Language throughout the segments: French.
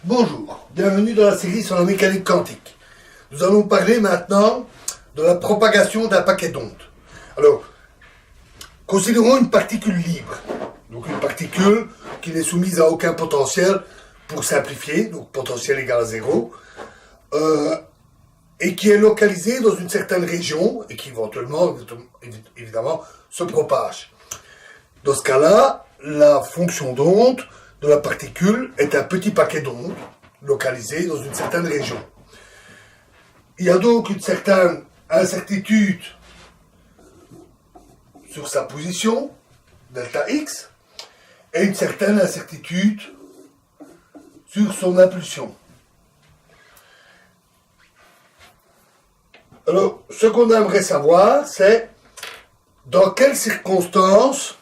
Bonjour, bienvenue dans la série sur la mécanique quantique. Nous allons parler maintenant de la propagation d'un paquet d'ondes. Alors, considérons une particule libre, donc une particule qui n'est soumise à aucun potentiel pour simplifier, donc potentiel égal à 0, et qui est localisée dans une certaine région et qui éventuellement, évidemment, se propage. Dans ce cas-là, la fonction d'onde de la particule est un petit paquet d'ondes localisé dans une certaine région. Il y a donc une certaine incertitude sur sa position, delta x, et une certaine incertitude sur son impulsion. Alors, ce qu'on aimerait savoir, c'est dans quelles circonstances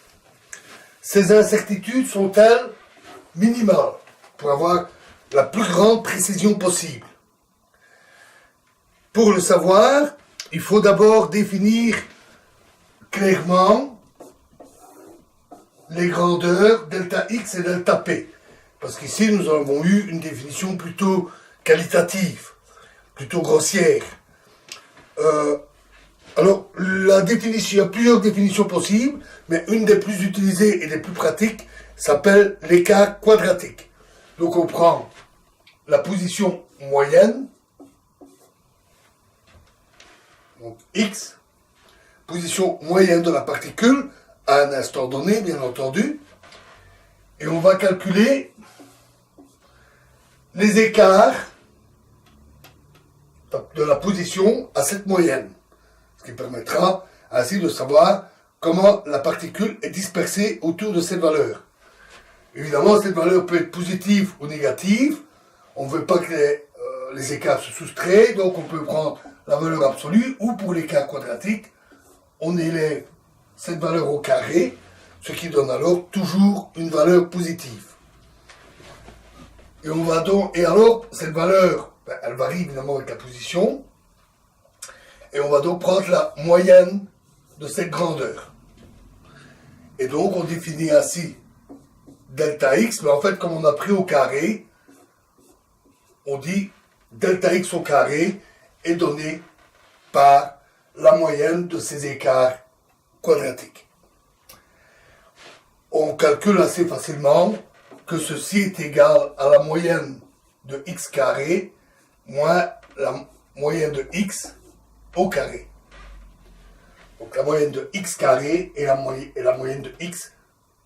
ces incertitudes sont-elles minimales pour avoir la plus grande précision possible. Pour le savoir, il faut d'abord définir clairement les grandeurs delta x et delta p. Parce qu'ici, nous avons eu une définition plutôt qualitative, plutôt grossière. Alors, la définition, il y a plusieurs définitions possibles, mais une des plus utilisées et des plus pratiques s'appelle l'écart quadratique. Donc, on prend la position moyenne, donc x, position moyenne de la particule, à un instant donné, bien entendu, et on va calculer les écarts de la position à cette moyenne, ce qui permettra ainsi de savoir comment la particule est dispersée autour de cette valeur. Évidemment, cette valeur peut être positive ou négative. On ne veut pas que les écarts se soustraient, donc on peut prendre la valeur absolue, ou pour l'écart quadratique, on élève cette valeur au carré, ce qui donne alors toujours une valeur positive. Et alors, cette valeur, elle varie évidemment avec la position, et on va donc prendre la moyenne de cette grandeur. Et donc, on définit ainsi delta x, mais en fait, comme on a pris au carré, on dit delta x au carré est donné par la moyenne de ces écarts quadratiques. On calcule assez facilement que ceci est égal à la moyenne de x carré moins la moyenne de x au carré. Donc la moyenne de x carré et la moyenne de x,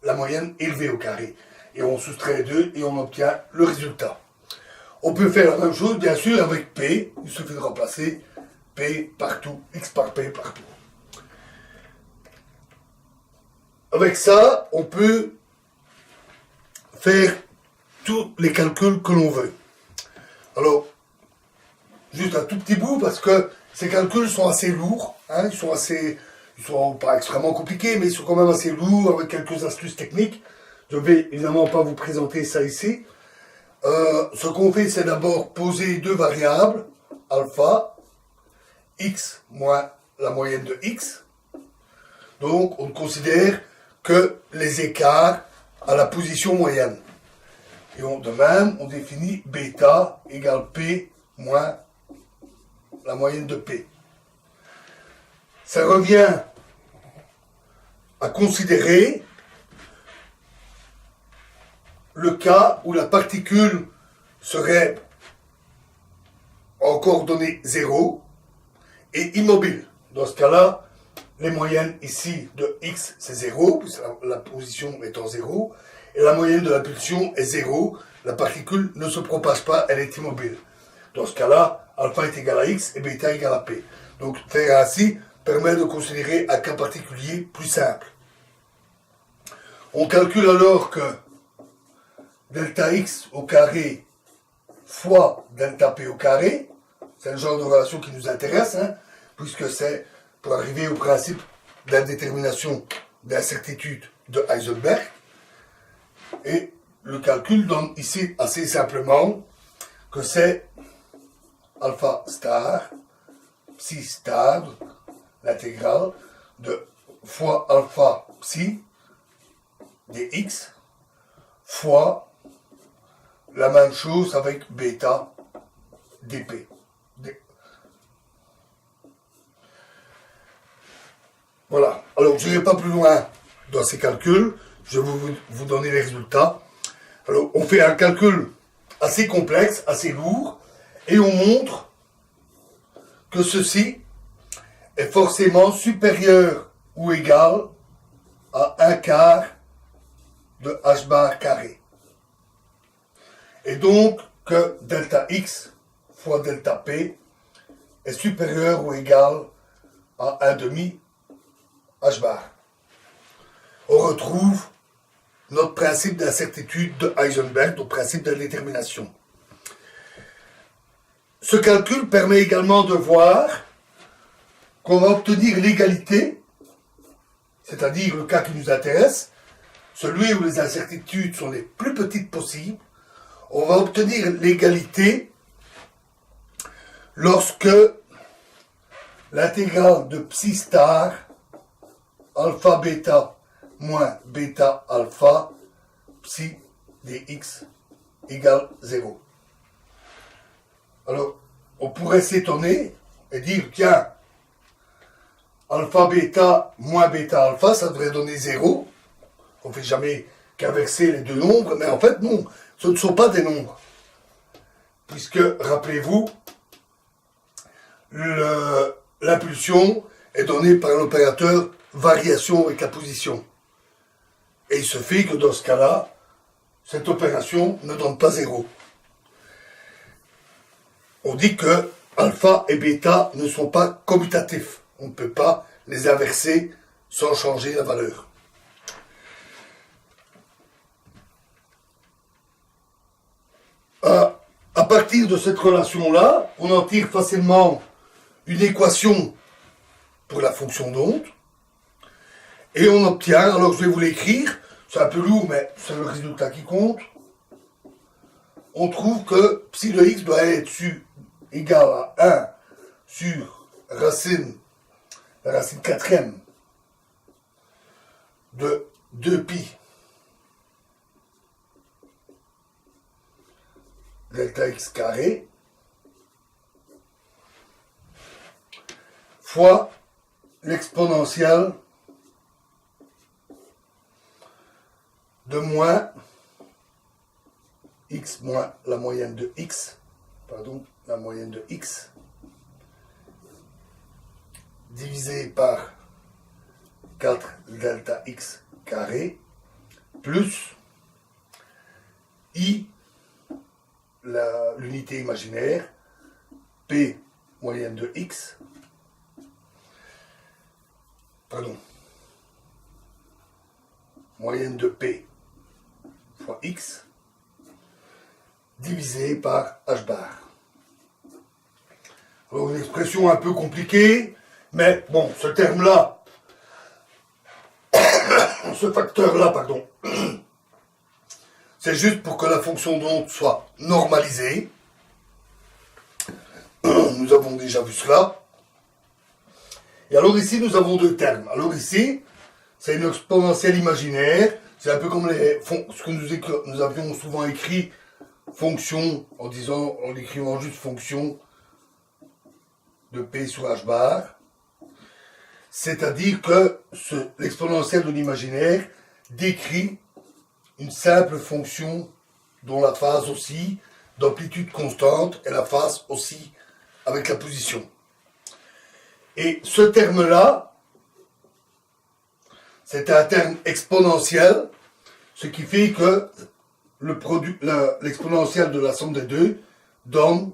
la moyenne élevée au carré. Et on soustrait les deux et on obtient le résultat. On peut faire la même chose, bien sûr, avec P. Il suffit de remplacer P partout, X par P partout. Avec ça, on peut faire tous les calculs que l'on veut. Alors, juste un tout petit bout, parce que ces calculs sont assez lourds. Ils sont pas extrêmement compliqués, mais ils sont quand même assez lourds, avec quelques astuces techniques. Je ne vais évidemment pas vous présenter ça ici. Ce qu'on fait, c'est d'abord poser deux variables, alpha, x moins la moyenne de x. Donc, on considère que les écarts à la position moyenne. Et de même, on définit bêta égale p moins la moyenne de p. Ça revient à considérer le cas où la particule serait en coordonnées 0 et immobile. Dans ce cas-là, les moyennes ici de x c'est 0, puisque la position est en 0, et la moyenne de la pulsion est 0, la particule ne se propage pas, elle est immobile. Dans ce cas-là, alpha est égal à x et bêta égale à p. Donc faire ainsi permet de considérer un cas particulier plus simple. On calcule alors que delta x au carré fois delta p au carré, c'est le genre de relation qui nous intéresse, puisque c'est pour arriver au principe d'indétermination d'incertitude de Heisenberg. Et le calcul donne ici assez simplement que c'est alpha star, psi star, l'intégrale de fois alpha psi dx fois la même chose avec bêta dp. Voilà. Alors, je n'irai pas plus loin dans ces calculs. Je vais vous donner les résultats. Alors, on fait un calcul assez complexe, assez lourd, et on montre que ceci est forcément supérieur ou égal à 1 quart de h bar carré. Et donc que delta x fois delta p est supérieur ou égal à 1 demi h bar. On retrouve notre principe d'incertitude de Heisenberg, notre principe d'indétermination. Ce calcul permet également de voir qu'on va obtenir l'égalité, c'est-à-dire le cas qui nous intéresse, celui où les incertitudes sont les plus petites possibles. On va obtenir l'égalité lorsque l'intégrale de psi star alpha bêta moins bêta alpha psi dx égale 0. Alors, on pourrait s'étonner et dire, tiens, alpha bêta moins bêta alpha, ça devrait donner 0. On ne fait jamais qu'inverser les deux nombres, mais en fait, non, ce ne sont pas des nombres. Puisque, rappelez-vous, l'impulsion est donnée par l'opérateur variation avec la position. Et il se fait que dans ce cas-là, cette opération ne donne pas 0. On dit que alpha et bêta ne sont pas commutatifs. On ne peut pas les inverser sans changer la valeur. À partir de cette relation-là, on en tire facilement une équation pour la fonction d'onde. Et on obtient, alors je vais vous l'écrire, c'est un peu lourd, mais c'est le résultat qui compte. On trouve que psi de x doit être égal à 1 sur la racine quatrième de 2pi delta x carré fois l'exponentielle de moins x moins la moyenne de x, la moyenne de x, divisé par 4 delta x carré, plus i, l'unité imaginaire, p moyenne de x, moyenne de p fois x, divisé par h bar. Alors une expression un peu compliquée, mais bon, ce terme-là, ce facteur-là, c'est juste pour que la fonction d'onde soit normalisée. Nous avons déjà vu cela. Et alors ici, nous avons deux termes. Alors ici, c'est une exponentielle imaginaire. C'est un peu comme ce que nous avions souvent écrit, fonction, en écrivant juste fonction de p sur h bar. C'est-à-dire que l'exponentielle de l'imaginaire décrit une simple fonction dont la phase oscille d'amplitude constante et la phase oscille avec la position. Et ce terme-là, c'est un terme exponentiel, ce qui fait que l'exponentielle de la somme des deux donne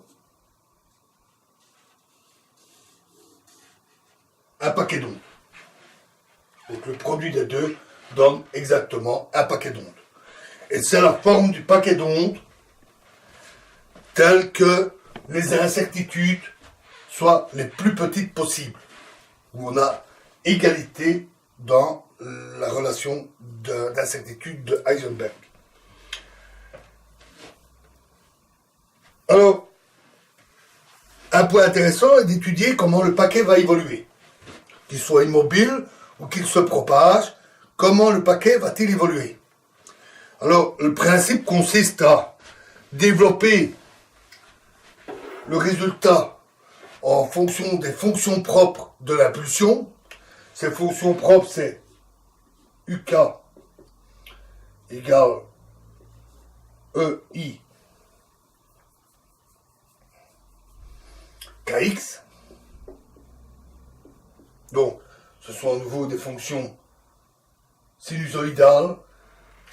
un paquet d'ondes. Donc le produit des deux donne exactement un paquet d'ondes. Et c'est la forme du paquet d'ondes telle que les incertitudes soient les plus petites possibles, où on a égalité dans la relation d'incertitude de Heisenberg. Alors, un point intéressant est d'étudier comment le paquet va évoluer. Qu'il soit immobile ou qu'il se propage, comment le paquet va-t-il évoluer? Alors, le principe consiste à développer le résultat en fonction des fonctions propres de l'impulsion. Ces fonctions propres, c'est UK égale EI KX. Donc, ce sont à nouveau des fonctions sinusoïdales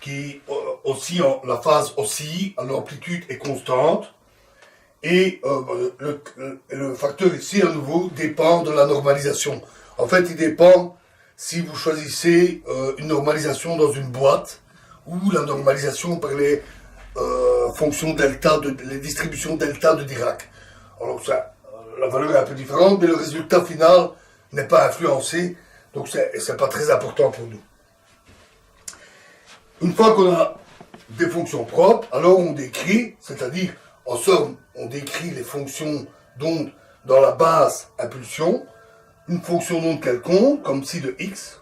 qui oscillent, la phase oscille, l'amplitude est constante. Et le facteur ici, à nouveau, dépend de la normalisation. En fait, il dépend si vous choisissez une normalisation dans une boîte ou la normalisation par les fonctions delta, les distributions delta de Dirac. Alors, ça, la valeur est un peu différente, mais le résultat final n'est pas influencé, donc c'est pas très important pour nous. Une fois qu'on a des fonctions propres, alors on décrit, c'est-à-dire, en somme, on décrit les fonctions d'onde dans la basse impulsion. Une fonction d'onde quelconque, comme ci de x,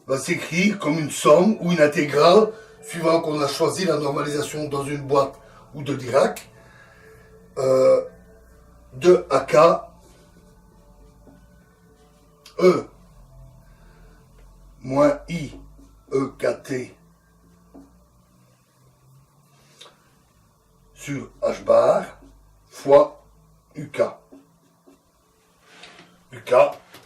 va s'écrire comme une somme ou une intégrale, suivant qu'on a choisi la normalisation dans une boîte ou de Dirac, de AK E moins I EKT sur H bar fois UK. UK,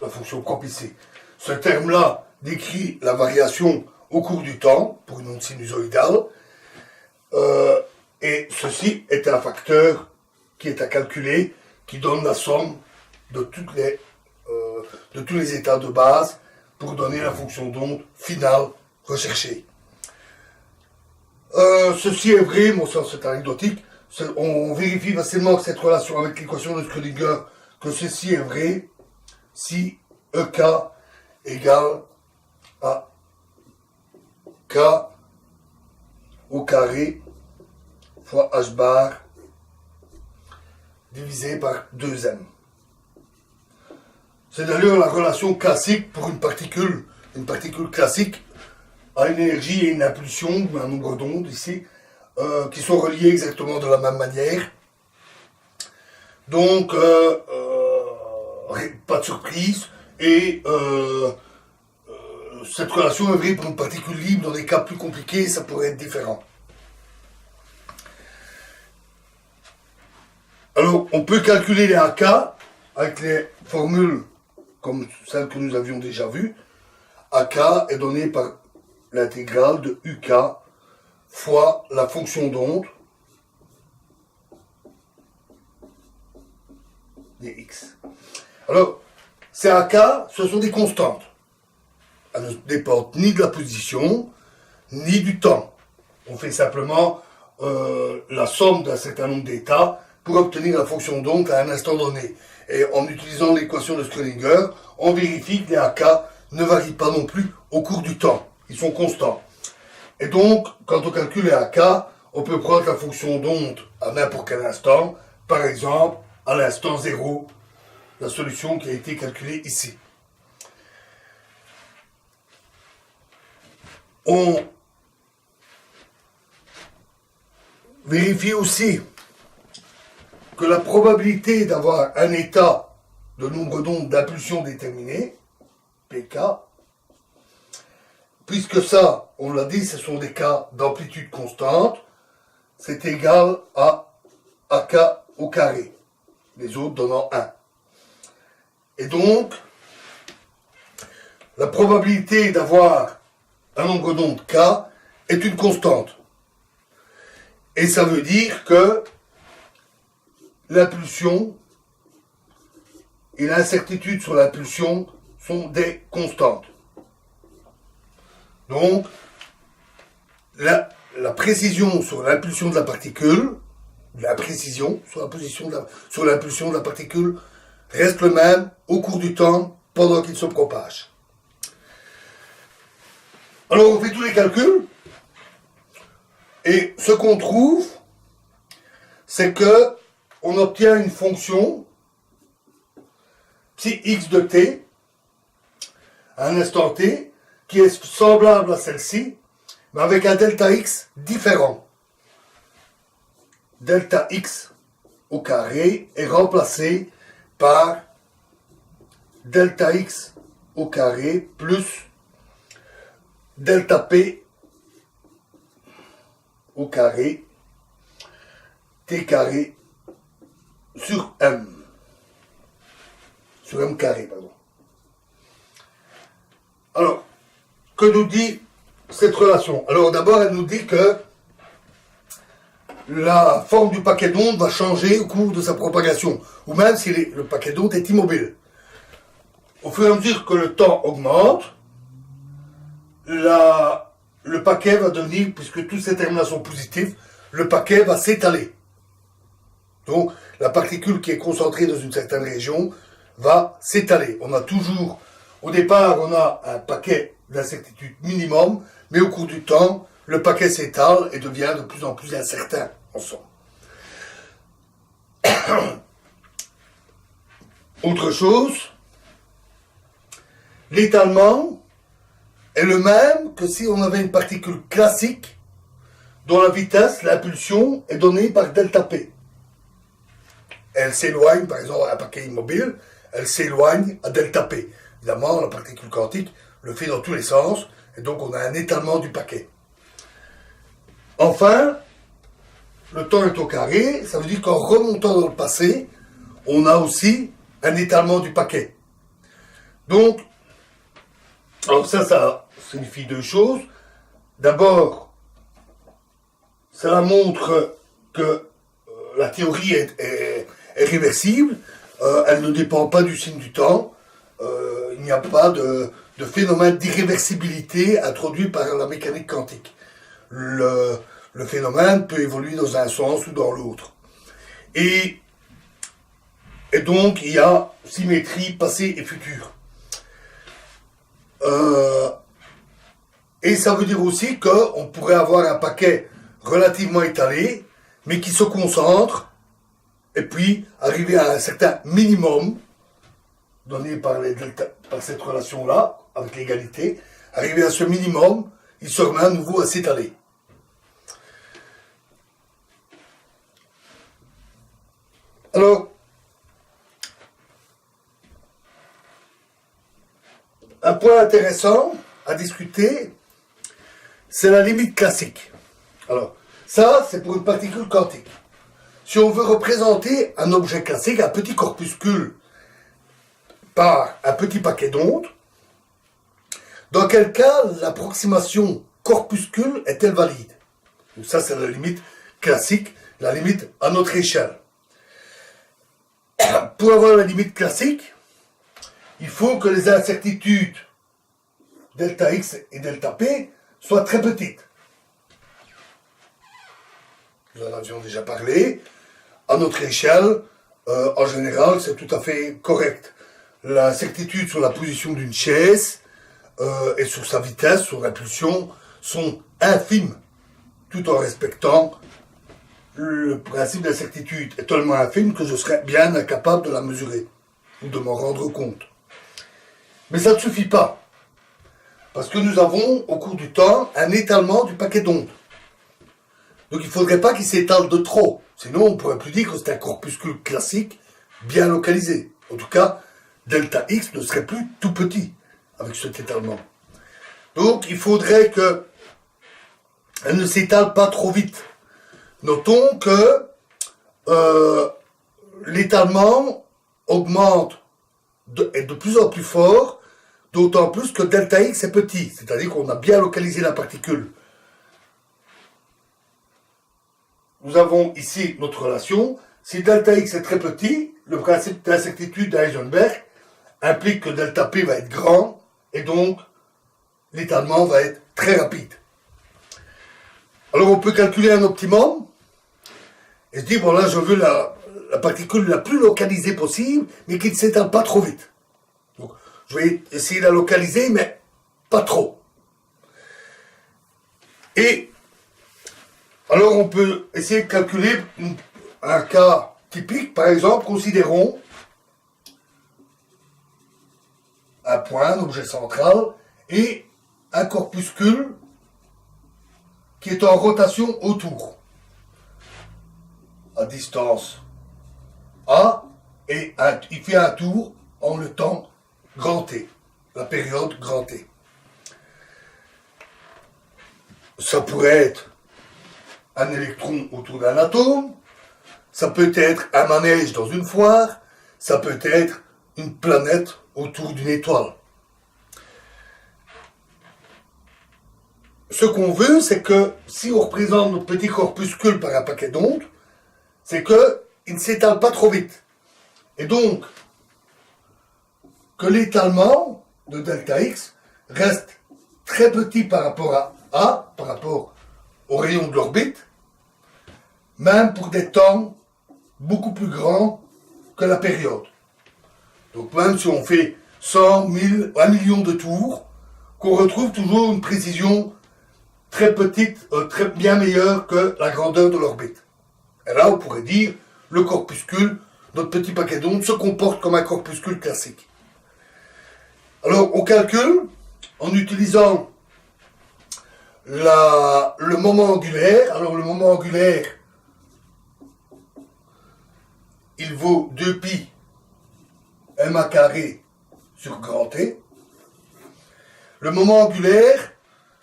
la fonction propre ici. Ce terme-là décrit la variation au cours du temps pour une onde sinusoïdale. Et ceci est un facteur qui est à calculer, qui donne la somme de tous les états de base pour donner la fonction d'onde finale recherchée. Ceci est vrai, mon sens c'est anecdotique. On vérifie facilement cette relation avec l'équation de Schrödinger, que ceci est vrai si EK égale à K au carré fois H bar divisé par 2m. C'est d'ailleurs la relation classique pour une particule classique a une énergie et une impulsion, ou un nombre d'ondes ici, qui sont reliés exactement de la même manière. Donc, pas de surprise, et cette relation est vraie pour une particule libre. Dans des cas plus compliqués, ça pourrait être différent. Alors, on peut calculer les AK avec les formules comme celles que nous avions déjà vues. AK est donné par l'intégrale de UK fois la fonction d'onde dx. Alors, ces AK, ce sont des constantes. Elles ne dépendent ni de la position, ni du temps. On fait simplement la somme d'un certain nombre d'états pour obtenir la fonction d'onde à un instant donné. Et en utilisant l'équation de Schrödinger, on vérifie que les AK ne varient pas non plus au cours du temps. Ils sont constants. Et donc, quand on calcule les AK, on peut prendre la fonction d'onde à n'importe quel instant, par exemple, à l'instant 0, la solution qui a été calculée ici. On vérifie aussi que la probabilité d'avoir un état de nombre d'ondes d'impulsion déterminé, PK, puisque ça, on l'a dit, ce sont des cas d'amplitude constante, c'est égal à AK au carré, les autres donnant 1. Et donc, la probabilité d'avoir un nombre d'ondes K est une constante. Et ça veut dire que l'impulsion et l'incertitude sur l'impulsion sont des constantes. Donc, la précision sur l'impulsion de la particule, sur l'impulsion de la particule reste le même au cours du temps pendant qu'il se propage. Alors on fait tous les calculs et ce qu'on trouve, c'est que on obtient une fonction psi x de t à un instant t qui est semblable à celle-ci, mais avec un delta x différent. delta x au carré est remplacé par delta x au carré plus delta p au carré t carré sur m carré, pardon. Alors, que nous dit cette relation? Alors d'abord, elle nous dit que la forme du paquet d'ondes va changer au cours de sa propagation, ou même si le paquet d'ondes est immobile. Au fur et à mesure que le temps augmente, le paquet va devenir, puisque toutes ces termes-là sont positifs, le paquet va s'étaler. Donc, la particule qui est concentrée dans une certaine région va s'étaler. On a toujours, au départ, on a un paquet d'incertitude minimum, mais au cours du temps, le paquet s'étale et devient de plus en plus incertain ensemble. Autre chose, l'étalement est le même que si on avait une particule classique dont la vitesse, l'impulsion, est donnée par delta P. Elle s'éloigne, par exemple, un paquet immobile, elle s'éloigne à delta P. Évidemment, la particule quantique le fait dans tous les sens, et donc on a un étalement du paquet. Enfin, le temps est au carré, ça veut dire qu'en remontant dans le passé, on a aussi un étalement du paquet. Donc, alors ça signifie deux choses. D'abord, cela montre que la théorie est réversible, elle ne dépend pas du signe du temps, il n'y a pas de phénomène d'irréversibilité introduit par la mécanique quantique. Le phénomène peut évoluer dans un sens ou dans l'autre. Et donc, il y a symétrie passé et futur. Et ça veut dire aussi qu'on pourrait avoir un paquet relativement étalé, mais qui se concentre, et puis arriver à un certain minimum, donné par cette relation-là, avec l'égalité, arriver à ce minimum, il se remet à nouveau à s'étaler. Alors, un point intéressant à discuter, c'est la limite classique. Alors, ça, c'est pour une particule quantique. Si on veut représenter un objet classique, un petit corpuscule, par un petit paquet d'ondes, dans quel cas l'approximation corpuscule est-elle valide? Donc ça, c'est la limite classique, la limite à notre échelle. Pour avoir la limite classique, il faut que les incertitudes delta x et delta p soient très petites. Nous en avions déjà parlé. À notre échelle, en général, c'est tout à fait correct. L'incertitude sur la position d'une chaise et sur sa vitesse, sur l'impulsion, sont infimes, tout en respectant le principe d'incertitude est tellement infime que je serais bien incapable de la mesurer ou de m'en rendre compte. Mais ça ne suffit pas, parce que nous avons, au cours du temps, un étalement du paquet d'ondes. Donc il ne faudrait pas qu'il s'étale de trop, sinon on ne pourrait plus dire que c'est un corpuscule classique bien localisé. En tout cas, delta x ne serait plus tout petit avec cet étalement. Donc il faudrait qu'elle ne s'étale pas trop vite. Notons que l'étalement augmente est de plus en plus fort, d'autant plus que delta x est petit, c'est-à-dire qu'on a bien localisé la particule. Nous avons ici notre relation. Si delta x est très petit, le principe d'incertitude d'Heisenberg implique que delta p va être grand, et donc l'étalement va être très rapide. Alors on peut calculer un optimum, et se dire, bon là je veux la particule la plus localisée possible, mais qui ne s'étale pas trop vite. Donc je vais essayer de la localiser, mais pas trop. Et alors on peut essayer de calculer un cas typique, par exemple, considérons un point, un objet central, et un corpuscule qui est en rotation autour. à distance A et il fait un tour en le temps grand T, la période grand T. Ça pourrait être un électron autour d'un atome, ça peut être un manège dans une foire, ça peut être une planète autour d'une étoile. Ce qu'on veut, c'est que si on représente nos petits corpuscules par un paquet d'ondes, c'est qu'ils ne s'étalent pas trop vite. Et donc, que l'étalement de delta X reste très petit par rapport à A, par rapport au rayon de l'orbite, même pour des temps beaucoup plus grands que la période. Donc même si on fait 100, 1000, 1 million de tours, qu'on retrouve toujours une précision très petite, très bien meilleure que la grandeur de l'orbite. Et là, on pourrait dire, le corpuscule, notre petit paquet d'ondes, se comporte comme un corpuscule classique. Alors, on calcule, en utilisant le moment angulaire. Alors, le moment angulaire, il vaut 2pi ma carré sur grand T. Le moment angulaire,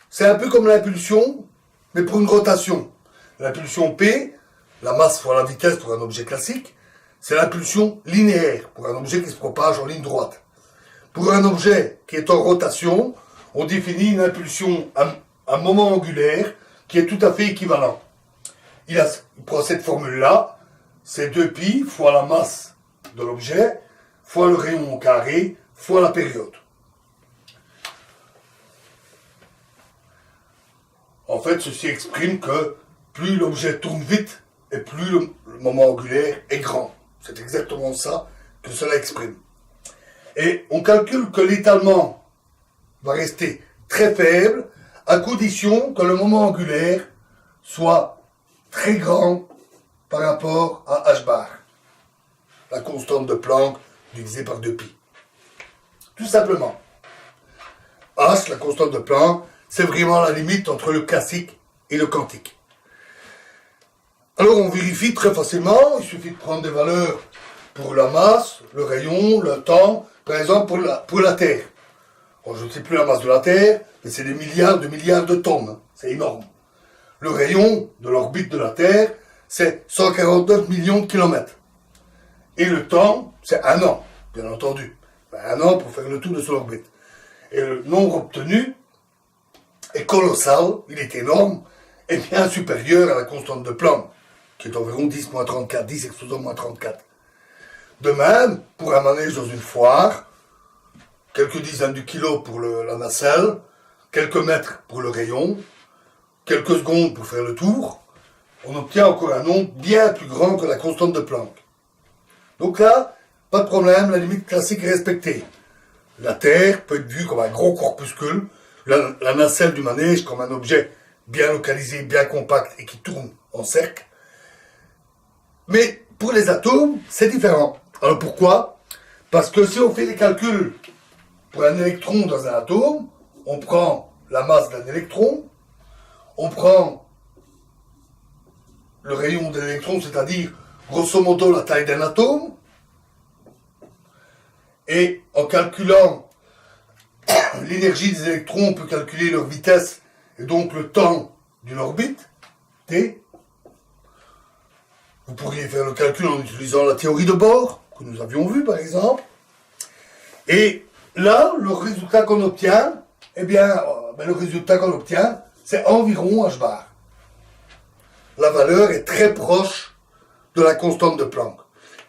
c'est un peu comme l'impulsion, mais pour une rotation. L'impulsion P, la masse fois la vitesse pour un objet classique, c'est l'impulsion linéaire, pour un objet qui se propage en ligne droite. Pour un objet qui est en rotation, on définit une impulsion, un moment angulaire, qui est tout à fait équivalent. Il prend cette formule-là, c'est 2pi fois la masse de l'objet, fois le rayon au carré, fois la période. En fait, ceci exprime que plus l'objet tourne vite et plus le moment angulaire est grand. C'est exactement ça que cela exprime. Et on calcule que l'étalement va rester très faible à condition que le moment angulaire soit très grand par rapport à h bar, la constante de Planck divisée par 2pi. Tout simplement. H, la constante de Planck, c'est vraiment la limite entre le classique et le quantique. Alors on vérifie très facilement, il suffit de prendre des valeurs pour la masse, le rayon, le temps, par exemple pour la Terre. Bon, je ne sais plus la masse de la Terre, mais c'est des milliards de tonnes, c'est énorme. Le rayon de l'orbite de la Terre, c'est 149 millions de kilomètres. Et le temps, c'est 1 an, bien entendu. 1 an pour faire le tour de son orbite. Et le nombre obtenu est colossal, il est énorme, et bien supérieur à la constante de Planck, qui est environ 10-34, 10 exposant -34. De même, pour un manège dans une foire, quelques dizaines de kilos pour la nacelle, quelques mètres pour le rayon, quelques secondes pour faire le tour, on obtient encore un nombre bien plus grand que la constante de Planck. Donc là, pas de problème, la limite classique est respectée. La Terre peut être vue comme un gros corpuscule, la nacelle du manège comme un objet bien localisé, bien compact et qui tourne en cercle. Mais pour les atomes, c'est différent. Alors pourquoi? Parce que si on fait les calculs pour un électron dans un atome, on prend la masse d'un électron, on prend le rayon de l'électron, c'est-à-dire grosso modo la taille d'un atome, et en calculant l'énergie des électrons, on peut calculer leur vitesse et donc le temps d'une orbite, t. Vous pourriez faire le calcul en utilisant la théorie de Bohr, que nous avions vue par exemple. Et là, le résultat qu'on obtient, le résultat qu'on obtient, c'est environ h bar. La valeur est très proche de la constante de Planck.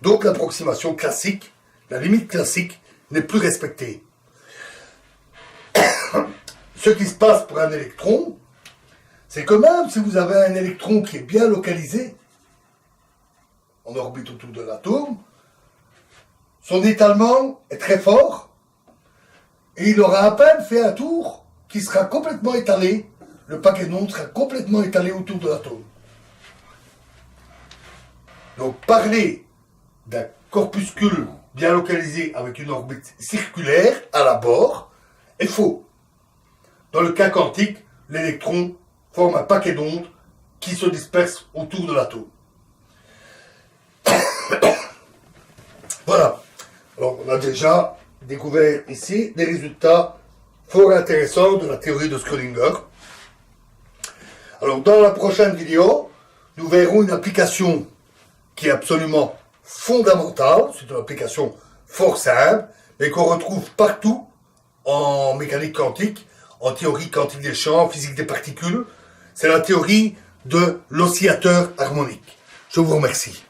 Donc l'approximation classique, la limite classique, n'est plus respectée. Ce qui se passe pour un électron, c'est que même si vous avez un électron qui est bien localisé, en orbite autour de l'atome, son étalement est très fort, et il aura à peine fait un tour qui sera complètement étalé, le paquet d'ondes sera complètement étalé autour de l'atome. Donc parler d'un corpuscule bien localisé avec une orbite circulaire à la Bohr est faux. Dans le cas quantique, l'électron forme un paquet d'ondes qui se disperse autour de l'atome. On a déjà découvert ici des résultats fort intéressants de la théorie de Schrödinger. Alors, dans la prochaine vidéo, nous verrons une application qui est absolument fondamentale. C'est une application fort simple, mais qu'on retrouve partout en mécanique quantique, en théorie quantique des champs, en physique des particules. C'est la théorie de l'oscillateur harmonique. Je vous remercie.